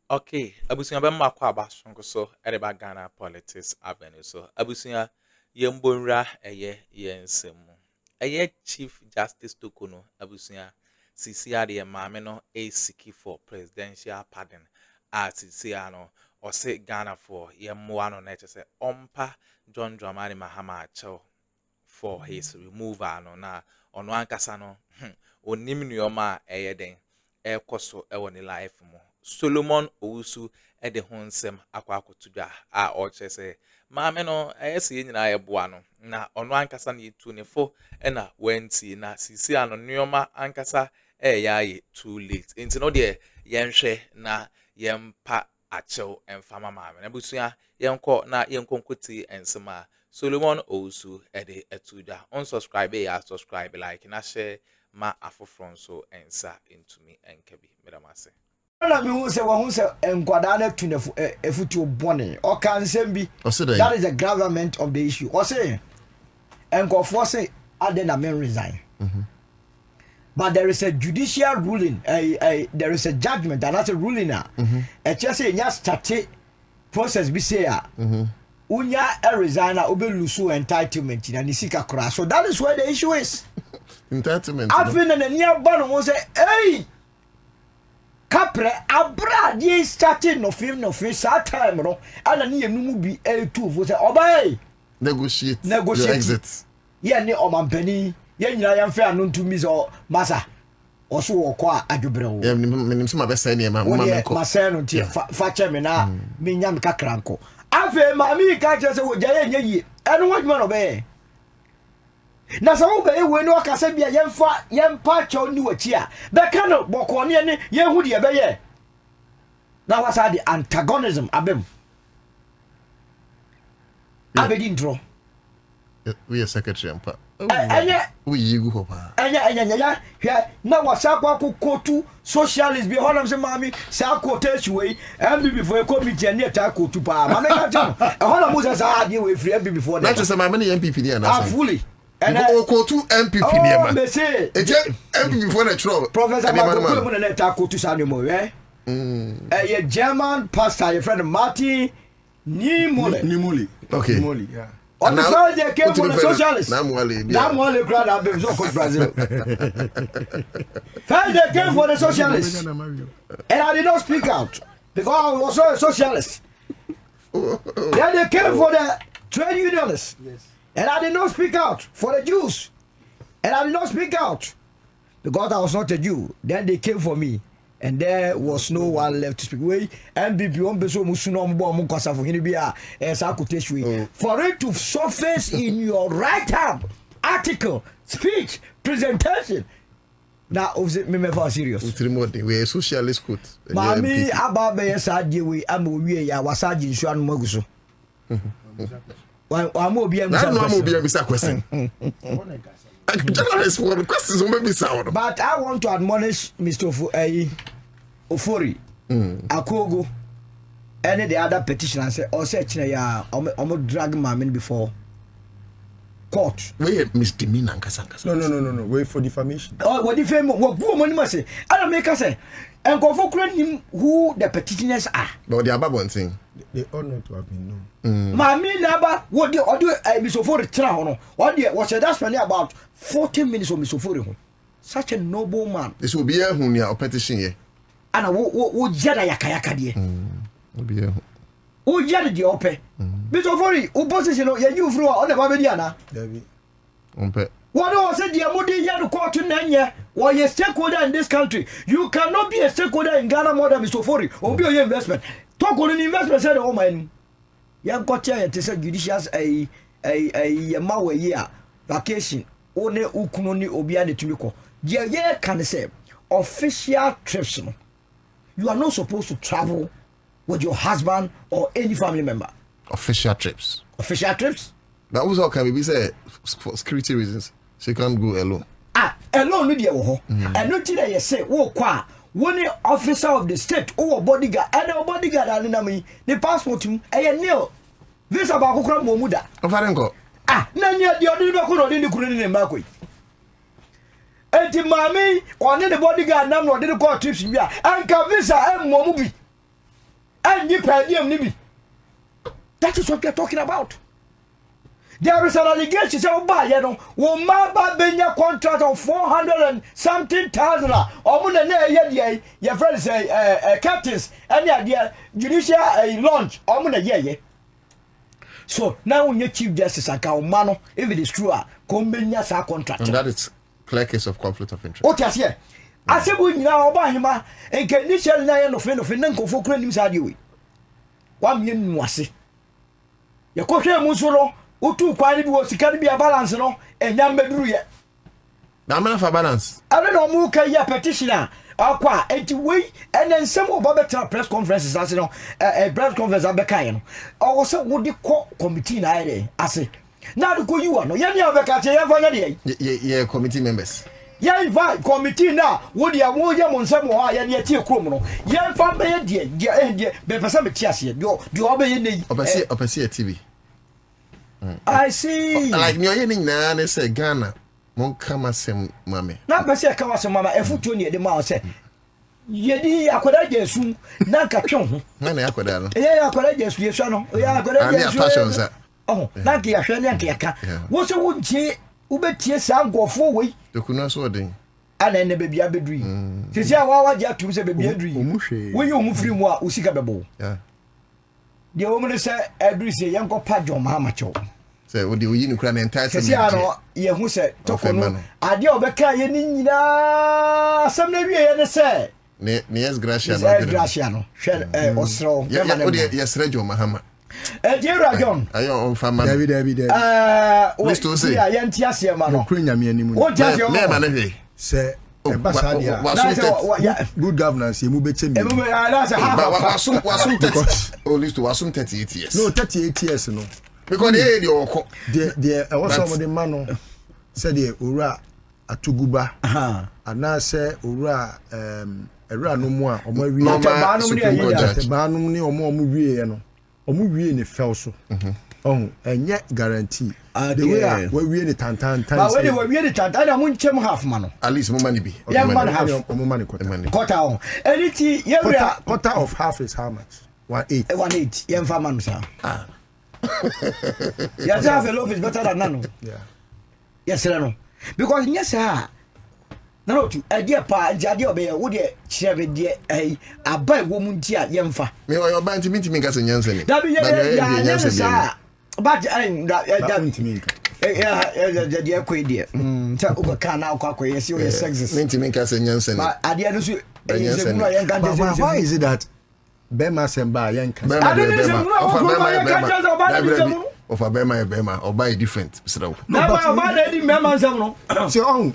Okay, abusunya bɛma akɔ abasongo so ɛde ba Ghana politics avenue so. Abusunya yɛmbonwura ɛyɛ yɛnsɛm mu. Ɛyɛ Chief Justice Torkornoo abusunya sisi adeɛ maame no seeking for presidential pardon. Sisi ano ɔse Ghana for yɛmmoa no na ɛkyɛ sɛ ɔmpa John Dramani Mahama akyɛw for his removal no na ɔno ankasa no onim nneɛma a ɛyɛ den ɛkɔ so ɛwɔ ne life mu. Solomon Owusu de ho nsɛm akɔ akɔtodwa a ɔkyerɛ sɛ maame no ɛyɛ sɛ yɛn nyinaa yɛboa no na ɔno ankasa no yɛtu ne fo ɛna wanti na sisi ano nneɛma ankasa ɛyɛ ayɛ too late nti no deɛ yɛnhwɛ na yɛmpa akyɛw ɛmfama maame na busua yɛnkɔ na yɛnkɔnkɔti nsɛm a Solomon Owusu de atodwa unsubscribe yɛ subscribe like na share ma afoforɔ nso nsa ntumi nkabi medamase na me hu say wo hu say enkwada na tunefu efutu bone o kan sem bi that is the government of the issue o say enkofo say ade na men resign but there is a judicial ruling there is a judgment and that's a ruling na e che say nya start process bi say a unya resign na obelusu entitlement na nisika kra so that is where the issue is entitlement afin na nia ba no say hey Capre abra die starting no film sa time no ana ne yenu bi e2 fo say obey negotiate your exit ye ne omampani ye nyina ye mfa anu ntumi so masa oso wo kwa adwobre wo ye menim so mabesa ne ma me ko masa no tie fa che me na me nya me kakra nko afi ma mi ka che se wo gya ye nya yi eno wadwuma no be na sa wo be we no ka se bia yempa cho ni wachi a be ka no boko ne ne ye hu de be ye na wasa the antagonism abem abedi ntro we are secretary ampa enya we yigu ho pa enya hwe na wasa kwa kotu socialist bi honam se mami sa quotation we MB before committee ne ta kotu pa ma me ka tell honam mo sa ade we free MB before na just mama ne MPP ne na fully and go to MPP ne ma me say MPP before na tro professor Akuffo mo na ta kotu sa ne mo we a German pastor your friend Martin Nimole okay Nimole yeah on the side they came from the socialists Namwale crowd have been so called Brazil first they came for the socialists and I did not speak out because I was also a socialist then they came for the trade unionists and I did not speak out for the Jews and I did not speak out because I was not a Jew then they came for me and there was no one left to speak. We MBB on beso musuno mbo mo kwasa for hini bia sa quotation for it to surface in your right hand article speech presentation now me for serious we socialist quote mami aba be sa die we am owie ya wasaji nsu anu maguso wa am obi am bisa question journalists for questions on maybe sound but I want to admonish Mr. Ofori Akogo any the other petitioner say or say ya omo drag mamen before court we misdemeanor nkasa no wait for defamation what defamation what go money say I make us say and go for him who the petitioners are but they are one thing they ought not to have been known mami naba what the audio Mr. Ofori tra hono what the was that spend about 40 minutes on Mr. Ofori such a noble man this will be a hunia or petition here ana wo jada yakayaka de will be a wo jada de ope Mr. Ofori opposition ya you fro on the babedi ana David ompe what do say the modi ya do court na nye or you stakeholder in this country you cannot be a stakeholder in Ghana more than Mr. Ofori obi your investment talk on investment say the man ya got ya te say judicial a mawe year vacation one ukuno ni obi ade tumiko ye can say official trips no you are not supposed to travel with your husband or any family member official trips that was how can we say for security reasons she can't go alone alone with your and not today you say wo kwa one officer of the state or bodyguard and bodyguard and na me the passport e nil visa ba kokra mo muda ofarenko na nya de odin ko no din kunu ni makoi enti mami one the bodyguard na no de ko trips bia anka visa mo mu bi And you per diem nibi. That is what we are talking about. There is an allegation say oba ye no wo ma ba benya contract of 400 and something thousand omo na ye dey your friend say captains and there judicial launch omo na ye. So now when you chief justice aka no if it is true come benya sa contract. And that is clear case of conflict of interest. What you say? Asebu nyina oba hima enke Judicial na ye no fe na nkofo kura nim sa de we. Wa mye nu ase. Ye ko hwe mu so no utu kwani bi wo sika bi balance no enya meduru ye. Na mana for balance. I don't know mu kai ya petitioner akwa enti we and then some oba better press conferences as no press conference abeka no. O se wo de ko committee na ere ase. Na de ko you no ye ne abeka che ye fanya de Yeah, committee members. Ye invite committee na wo de wo ye mo nsem ho a ye ne tie krom no. Ye fa be ye de be pesa me tie ase de oba ye ne Opasi TV. I see. Like me oye ni na ne say Ghana mon kama sem mame. Na be say ka wasem mama efutuo ne de ma say ye di akoda jesu na ka twe ho. Na na akoda no. Ye akoda jesu ye swa no. Ye akoda jesu. Ani passion sa. Oh, na ki ya hwe ne ka ka. Wo se wo ntie wo betie sa ngofo we. Torkornoo so odin. Ana ne be bia bedui. Sisi a wa ja tum se be bia bedui. Wo ye omu firi mu a osika bebo. Yeah. De wo mu se aduri se ye nko pa John Mahama cho. Say what do you kura na entire Sisi ano ye hu se Torkornoo ade obeka ye ni nyina asem na wie ye ne se ne yes gracia no gracia no hwe osro yeah o de yes rejo Mahama Dear John ayo on fama David Mr. Ose ya yenti ase ma no Kure nyame animu o jase o me ma na hwe say Basadia good governance you be check me that's a half wasum 30 or least wasum 38 years no 38 years no because they dey oko the was some of the man no said the ora atuguba ana say ora era no mu a omo awie ba no ni omo wie no omo wie ne fel so oh enye guarantee the way we wie ne tantan but when we wie ne tantan na mun chem half man no at least mo money be yeah man half omo money quarter on anything yeah quarter of half is how much 1/8 yeah mfa man sir yes half a loaf is better than none yeah yes no because yes sir no to idea pa idea be wo de chire de abai wo mu ntia ye mfa me o ba ntimi nka se nyanse ni da bi ya nyanse sir but that ntimi nka de ko idea ta o ka na akwa yes you sexist ntimi nka se nyanse ni but idea no so why is it that Bema Semba Yanka of a Bema or buy different. So on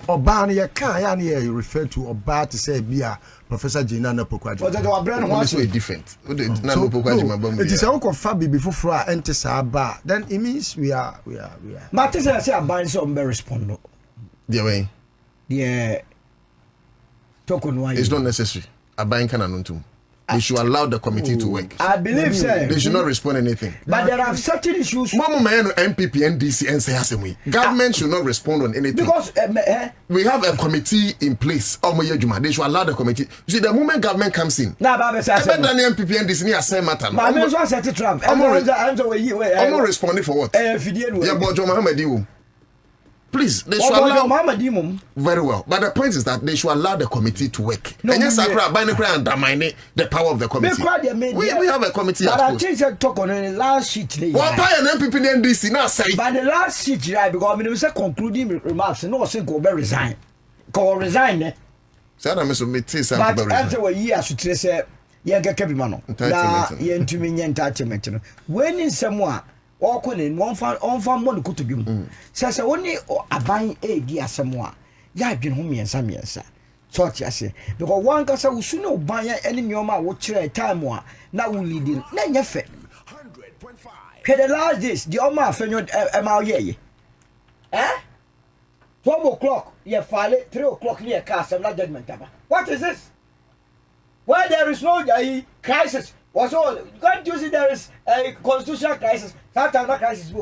Obani ya can you refer to Oba to say Bia Professor Jinana Pokwaji. So different. It is Uncle Fabi before Fra enter Saba. Then it means we are. But I say I'm buying some very respond. The way. Yeah. Torkornoo. It's not necessary. A buying can anuntum. They should allow the committee to work. I believe so. They should not respond anything. But there are certain issues. Mama man MPP NDC and say asemi. Government should not respond on anything. Because we have a committee in place. They should allow the committee. You see, the moment government comes in. Now, Baba says MPP NDC ni asem matter. But I was set to Trump. I'm responding for what? Yeah, but John Mahama please, they should allow very well. But the point is that they should allow the committee to work. And yes, undermine the power of the committee. We have a committee. But I think I talk on the last sheet. What by an MPP in NDC now say? But the last sheet, right? Because I mean, say concluding remarks. No, say go resign. Go resign. So I must say but after a year, should say, yeah, get Kevin entitlement. When is someone? Okone on farm money kuto bimu say only aban di asemwa ya adwene ho miensa so ti ase because one kasa usu no ban ya ene nyoma wo kire time a na wo leading na nya fe 100.5 the last days the oma afenyo ma ye 12 o'clock ye fale 3 o'clock near cast na judgment aba what is this where there is no crisis was all you can't use it there is a constitutional crisis. That crisis is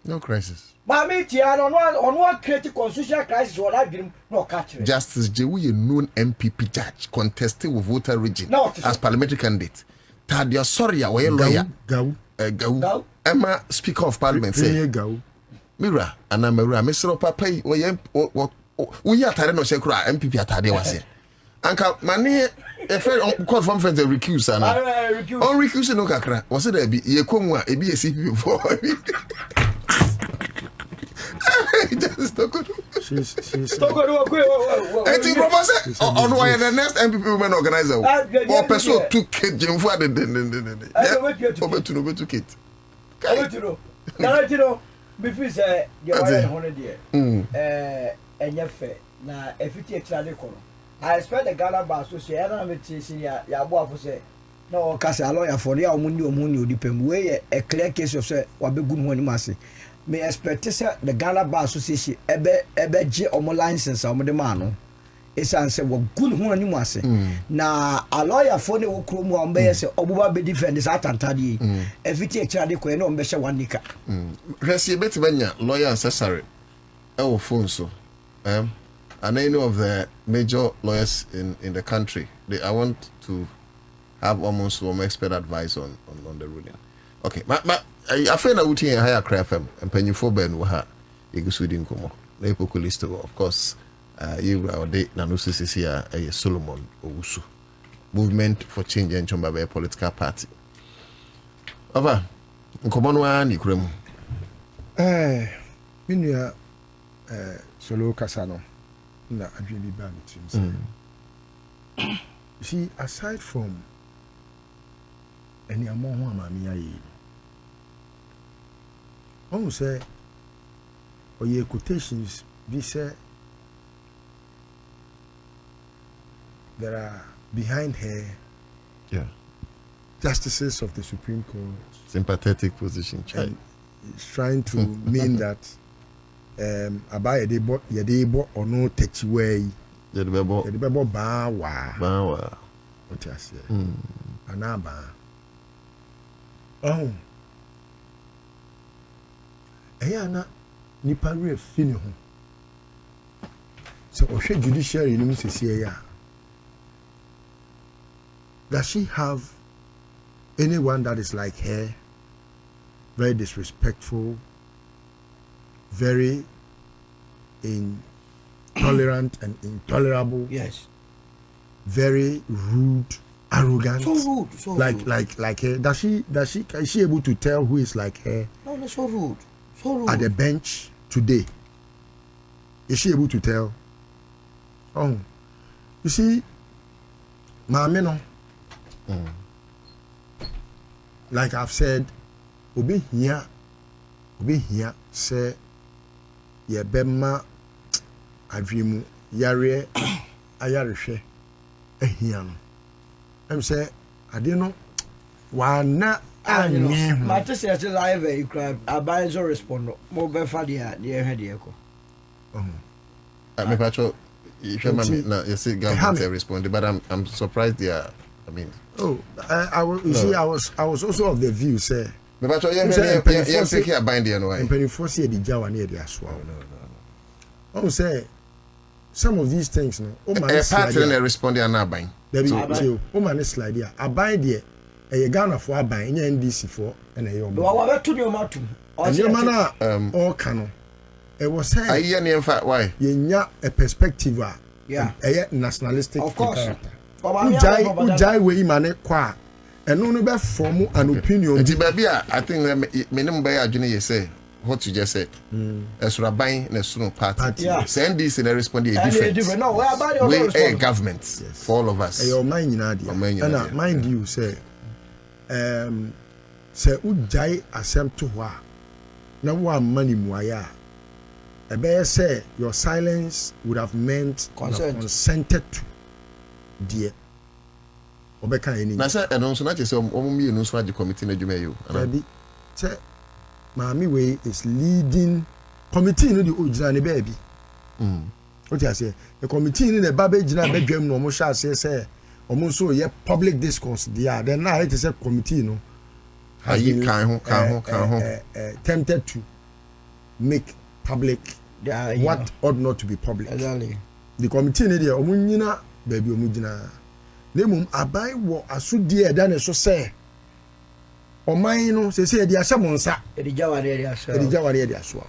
no crisis. Mammy Tiano on one creative constitutional crisis or I didn't no catch it. Justice Jewu, a known MPP judge, contested with voter region no, as parliamentary candidate. ataade sorry a we lawyer Gawu Emma speaker of parliament say Gawu Mira anamura Mr. Papa we ya atade no shekura MPP atade wase anka mane e friend call from friends recuse ana on recuse no kakra was it be ye komu a ebi CPP for just she's Torkornoo I think professor on why the next MPP women organizer or person took Jim for the over kit before say the 100 year enye fe na efiti extra kono I expect the Ghana bar association na meeting ya boafo say na o kasa lawyer for ya omuni odipem we a clear case of say wa be gun ho ni mase me expect say the Ghana bar association ebe je omo license omo de ma no esan say wa gun ho ni mase na a lawyer for ne wo kromu a mbe say obuba be defend this atantade efiti extra de ko no mbe hye wanika resi betibanya lawyer accessory e wo phone so and any of the major lawyers in the country, I want to have almost some expert advice on the ruling. Okay, I feel that we higher craft and penny for Ben Waha, Igusudin Kumo, Lepokulisto, of course, you are the Nanusis here, a Solomon Owusu movement for change and Chomba political party. Over, Common one, Ikrem. Minya Solo Casano. Na adwene ba me tim see aside from any among ho amami ayi on say oye quotations be say there are behind her justices of the Supreme Court sympathetic position is trying to mean that about ye bo or no touch way ye de bebo ba wa what you say anaba na nipa re fini ho so ohwe judiciary ni msese ya does she have anyone that is like her, very disrespectful, very intolerant and intolerable? Yes. Very rude, arrogant. So rude. So like her. Is she able to tell who is like her? No, no, so rude. So rude. At the bench today. Is she able to tell? Oh. You see, Mahama no. Like I've said, obi here say ye bema adwimu yare ayarehwe ehia no. Em say ade no wana anye ho. My test is live you cry advisor respond mo be fa de he de ko. Me pacho if you na you see government respond, but I'm surprised they are. I mean, I was also of the view say. Me pacho you take care bind the no. And penifo say the jawa near the aswa. No. Say some of these things no. O man pattern respond they are not buying. There be o man slide there. Aban there. E Ghana for aban, enya NDC for and e yomo. Wa wa to the matum. And your man all cano. It was say I hear in fact why? Yenya a perspective yeah. A nationalistic of course. Ujai we mane kwa. And no be form an opinion. I think minimum by adwene you say what you just said. As rabbin na suno party. Send this in a respond a different. No, where about we a government for all of us. Your mind and mind you say say ujai asem to wa. Na wa money muaya. Ebe say your silence would have meant consented to dear. Obeka any. Na say and also not just omo no so the committee na dwuma yo. Abi say Mahama way is leading committee no the original baby. What you say? The committee in the baby jina bedwam no mo sha say omo so ye public discourse there. Then now it is a committee no. Can Tempted to make public what ought not to be public. Exactly. The committee in there omo nyina baby omo jina. Nemum abai wo asudie da ne so say ɔman no sɛ sɛ yɛde ahyɛ mo nsa ɛde gyawareɛ de asoa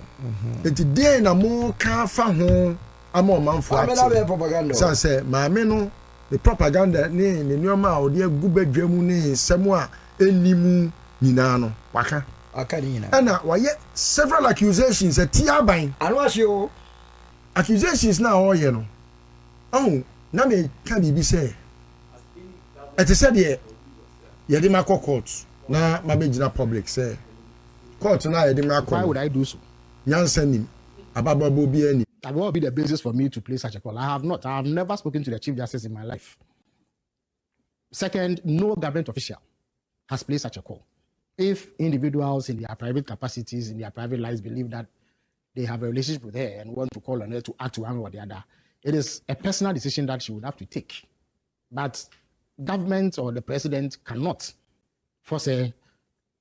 enti den na mo ka fa ho ama ɔmanfoɔ ate san sɛ maame no the propaganda ne nneɛma a ɔde agu badwa mu ne nsɛm a ɛnni mu nyinaa no waka ɛna wɔyɛ several accusations ɛti aban accusations na ɔyɛ no ɔho na meka biribi sɛ ɛte sɛ deɛ yɛde ma kɔ court na mabɛgyina public say court na yɛde ma kɔ why would I do so? nyansa nim abababo bi ani That will be the basis for me to play such a call. I have never spoken to the Chief Justice in my life. Second, no government official has played such a call. If individuals in their private capacities, in their private lives believe that they have a relationship with her and want to call on her to act one way or the other, it is a personal decision that she would have to take. But government or the president cannot force her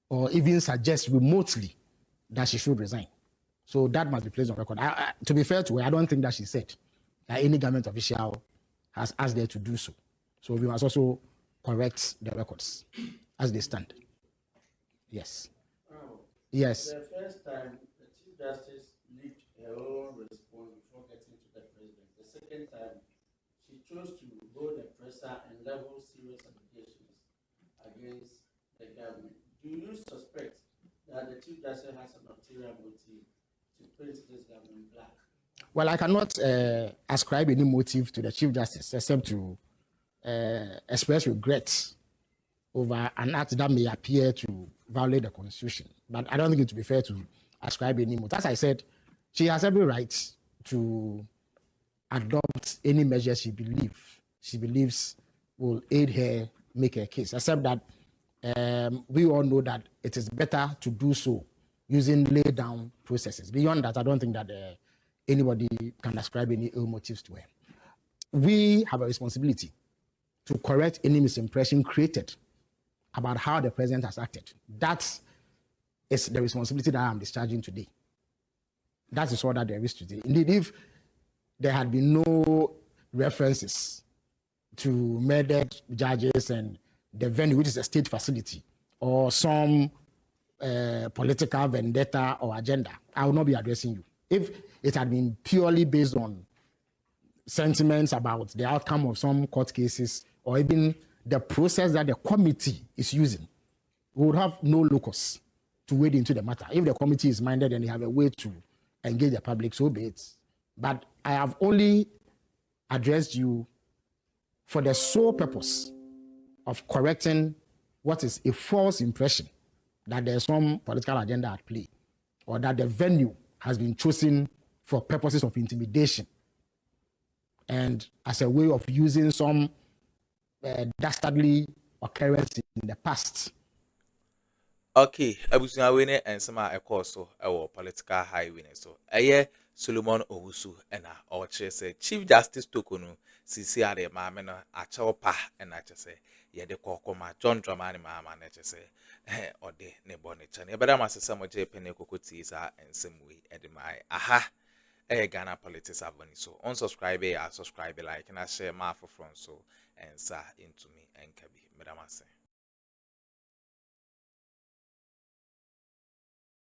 or even suggest remotely that she should resign. So that must be placed on record. To be fair to her, I don't think that she said that any government official has asked her to do so. So we must also correct the records as they stand. Yes. Yes. The first time the Chief Justice leaked her own response before getting to the president. The second time, she chose to go the presser and level serious allegations against the government. Do you suspect that the Chief Justice has an ulterior motive to paint this government black? Well, I cannot ascribe any motive to the Chief Justice except to express regret over an act that may appear to violate the Constitution. But I don't think it would be fair to ascribe any motive. As I said, she has every right to adopt any measure she believes will aid her make her case, except that we all know that it is better to do so using lay down processes. Beyond that, I don't think that anybody can ascribe any ill motives to her. We have a responsibility to correct any misimpression created about how the president has acted. That is the responsibility that I am discharging today. That is all that there is today. Indeed, if there had been no references to murdered judges and the venue, which is a state facility, or some political vendetta or agenda, I will not be addressing you. If it had been purely based on sentiments about the outcome of some court cases or even the process that the committee is using, we would have no locus to wade into the matter. If the committee is minded and they have a way to engage the public, so be it. But I have only addressed you for the sole purpose of correcting what is a false impression that there's some political agenda at play or that the venue has been chosen for purposes of intimidation and as a way of using some dastardly occurrence in the past. Okay, abusuawe ne ensema ekọ so ewo political highway so eye Solomon Owusu ena oche se Chief Justice Torkornoo sisi ade maame no acheopa ena chese ye de kokoma John Dramani Mahama na chese ode ne bone chane ebeda masese mo je pene kokoti sa ensemwe edemai aha Ghana Politics Avenue so unsubscribe subscribe like na share ma for front so and sa into me and kabi medamase